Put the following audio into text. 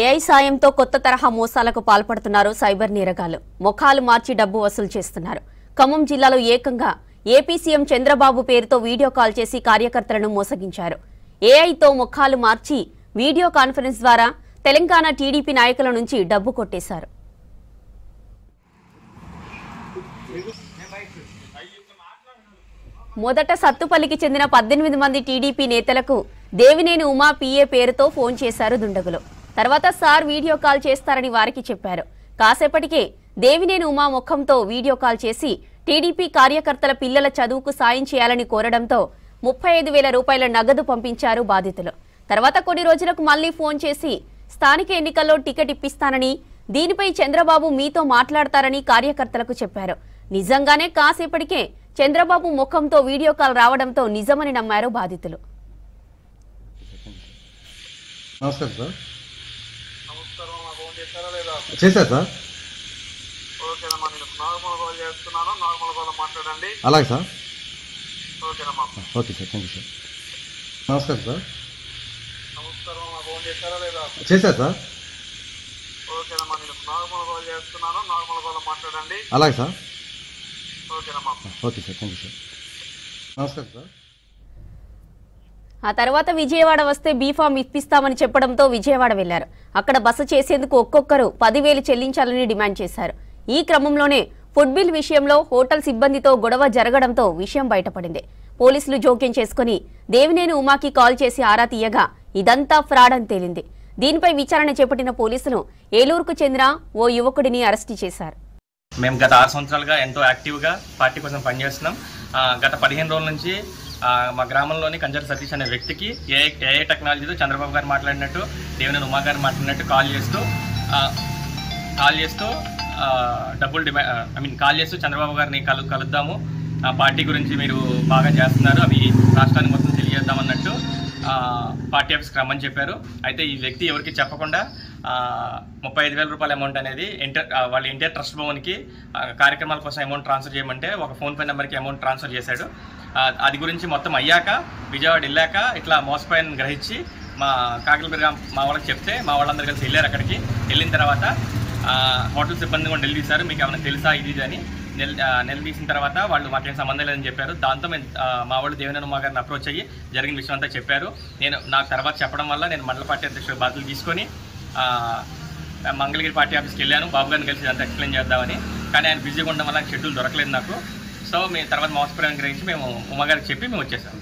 AI సాయంతో కొత్త తరహా మోసాలకు పాల్పడుతున్నారు సైబర్ నేరగాళ్లు. ముఖాలు మార్చి డబ్బు వసూలు చేస్తున్నారు. ఖమ్మం జిల్లాలో ఏకంగా ఏపీ సీఎం చంద్రబాబు పేరుతో వీడియో కాల్ చేసి కార్యకర్తలను మోసగించారు. ఏఐతో ముఖాలు మార్చి వీడియో కాన్ఫరెన్స్ ద్వారా తెలంగాణ టీడీపీ నాయకుల నుంచి డబ్బు కొట్టేశారు. మొదట సత్తుపల్లికి చెందిన 18 మంది టీడీపీ నేతలకు దేవినేని ఉమా పీఏ పేరుతో ఫోన్ చేశారు దుండగులు. తర్వాత సార్ వీడియో కాల్ చేస్తారని వారికి చెప్పారు. కాసేపటికే దేవినేని ఉమా ముఖంతో వీడియో కాల్ చేసి టీడీపీ కార్యకర్తల పిల్లల చదువుకు సాయం చేయాలని కోరడంతో 35,000 రూపాయల నగదు పంపించారు బాధితులు. తర్వాత కొన్ని రోజులకు మళ్లీ ఫోన్ చేసి స్థానిక ఎన్నికల్లో టికెట్ ఇప్పిస్తానని, దీనిపై చంద్రబాబు మీతో మాట్లాడతారని కార్యకర్తలకు చెప్పారు. నిజంగానే కాసేపటికే చంద్రబాబు ముఖంతో వీడియో కాల్ రావడంతో నిజమని నమ్మారు బాధితులు. నమస్కారం సార్. చేశారు సార్. అలాగే sir. Okay sir, thank you sir. నమస్కారం సార్. చేశారు సార్. అలాగే sir. Okay sir, thank you sir. నమస్కారం సార్. ఆ తర్వాత విజయవాడ వస్తే బీఫామ్ ఇప్పిస్తామని చెప్పడంతో విజయవాడ వెళ్లారు. అక్కడ బస చేసేందుకు ఒక్కొక్కరు 10,000 చెల్లించాలని డిమాండ్ చేశారు. ఈ క్రమంలోనే ఫుడ్ బిల్ విషయంలో హోటల్ సిబ్బందితో గొడవ జరగడంతో విషయం బయటపడింది. పోలీసులు జోక్యం చేసుకుని దేవినేని ఉమాకి కాల్ చేసి ఆరా తీయగా ఇదంతా ఫ్రాడ్ అని తేలింది. దీనిపై విచారణ చేపట్టిన పోలీసులు ఏలూరుకు చెందిన ఓ యువకుడిని అరెస్టు చేశారు. మేము గత 6 సంవత్సరాలుగా ఎంతో యాక్టివ్గా పార్టీ కోసం పనిచేస్తున్నాం. గత 15 రోజుల నుంచి మా గ్రామంలోని కంజర్ సతీష్ అనే వ్యక్తికి ఏఐ టెక్నాలజీతో చంద్రబాబు గారు మాట్లాడినట్టు, దేవినేని ఉమా గారు మాట్లాడినట్టు కాల్ చేస్తూ డబ్బులు కాల్ చేస్తూ చంద్రబాబు గారిని కలుద్దాము, పార్టీ గురించి మీరు బాగా చేస్తున్నారు, అవి రాష్ట్రానికి మొత్తం తెలియజేద్దామన్నట్టు పార్టీ ఆఫీస్కి రమ్మని చెప్పారు. అయితే ఈ వ్యక్తి ఎవరికి చెప్పకుండా 35,000 రూపాయల అమౌంట్ అనేది వాళ్ళ ఎన్టీఆర్ ట్రస్ట్ భవన్కి కార్యక్రమాల కోసం అమౌంట్ ట్రాన్స్ఫర్ చేయమంటే ఒక ఫోన్పే నెంబర్కి అమౌంట్ ట్రాన్స్ఫర్ చేశాడు. అది గురించి మొత్తం అయ్యాక విజయవాడ వెళ్ళాక ఇట్లా మోసపోయాన్ని గ్రహించి మా కాకిలబిర్గా మా వాళ్ళకి చెప్తే మా వాళ్ళందరూ కలిసి వెళ్ళారు. అక్కడికి వెళ్ళిన తర్వాత హోటల్ సిబ్బంది కూడా నిలదీశారు, మీకు ఏమైనా తెలుసా ఇది అని. నిలదీసిన తర్వాత వాళ్ళు మాకేం సంబంధం లేదని చెప్పారు. దాంతో మేము మా వాళ్ళు దేవినేని ఉమా గారిని అప్రోచ్ అయ్యి జరిగిన విషయం అంతా చెప్పారు. నాకు తర్వాత చెప్పడం వల్ల నేను మండల పార్టీ అధ్యక్షుడు బాధ్యతలు తీసుకొని మంగళగిరి పార్టీ ఆఫీస్కి వెళ్ళాను. బాబు గారిని కలిసి అంతా ఎక్స్ప్లెయిన్ చేద్దామని. కానీ ఆయన బిజీగా ఉండడం వల్ల షెడ్యూల్ దొరకలేదు నాకు. సో మేము తర్వాత మోసపోయాన్ని గ్రహించి మేము ఉమా గారికి చెప్పి మేము వచ్చేసాము.